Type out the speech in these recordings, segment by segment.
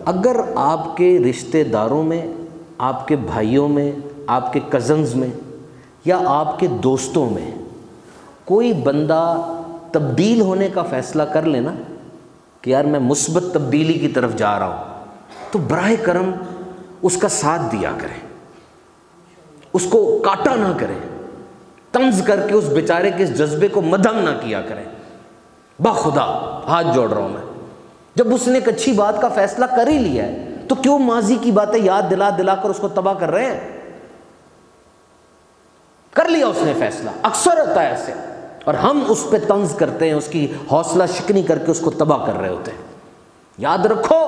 اگر آپ کے رشتہ داروں میں، آپ کے بھائیوں میں، آپ کے کزنز میں یا آپ کے دوستوں میں کوئی بندہ تبدیل ہونے کا فیصلہ کر لینا کہ یار میں مثبت تبدیلی کی طرف جا رہا ہوں، تو براہ کرم اس کا ساتھ دیا کریں، اس کو کاٹا نہ کریں، طنز کر کے اس بیچارے کے اس جذبے کو مدھم نہ کیا کریں۔ بخدا ہاتھ جوڑ رہا ہوں میں، جب اس نے ایک اچھی بات کا فیصلہ کر ہی لیا ہے تو کیوں ماضی کی باتیں یاد دلا دلا کر اس کو تباہ کر رہے ہیں؟ کر لیا اس نے فیصلہ، اکثر ہوتا ہے ایسے، اور ہم اس پہ طنز کرتے ہیں، اس کی حوصلہ شکنی کر کے اس کو تباہ کر رہے ہوتے ہیں۔ یاد رکھو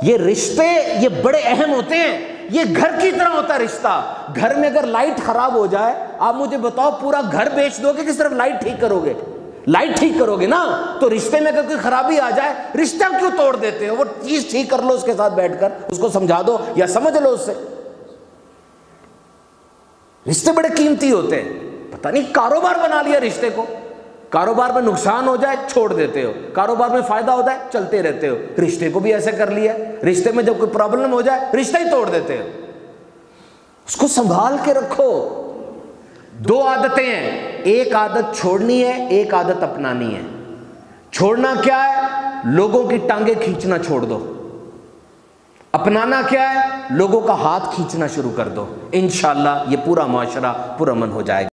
یہ رشتے یہ بڑے اہم ہوتے ہیں، یہ گھر کی طرح ہوتا ہے رشتہ۔ گھر میں اگر لائٹ خراب ہو جائے، آپ مجھے بتاؤ پورا گھر بیچ دو گے کہ صرف لائٹ ٹھیک کرو گے؟ لائٹ ٹھیک کرو گے نا۔ تو رشتے میں اگر کوئی خرابی آ جائے، رشتہ کیوں توڑ دیتے ہو؟ وہ چیز ٹھیک کر لو اس کے ساتھ بیٹھ کر، اس کو سمجھا دو یا سمجھ لو اس سے۔ رشتے بڑے قیمتی ہوتے ہیں، پتہ نہیں کاروبار بنا لیا رشتے کو، کاروبار میں نقصان ہو جائے چھوڑ دیتے ہو، کاروبار میں فائدہ ہوتا ہے چلتے رہتے ہو۔ رشتے کو بھی ایسے کر لیا، رشتے میں جب کوئی پرابلم ہو جائے رشتہ ہی توڑ دیتے ہو۔ اس کو سنبھال کے رکھو۔ دو عادتیں ہیں، ایک عادت چھوڑنی ہے، ایک عادت اپنانی ہے۔ چھوڑنا کیا ہے؟ لوگوں کی ٹانگیں کھینچنا چھوڑ دو۔ اپنانا کیا ہے؟ لوگوں کا ہاتھ کھینچنا شروع کر دو۔ انشاءاللہ یہ پورا معاشرہ پرامن ہو جائے گا۔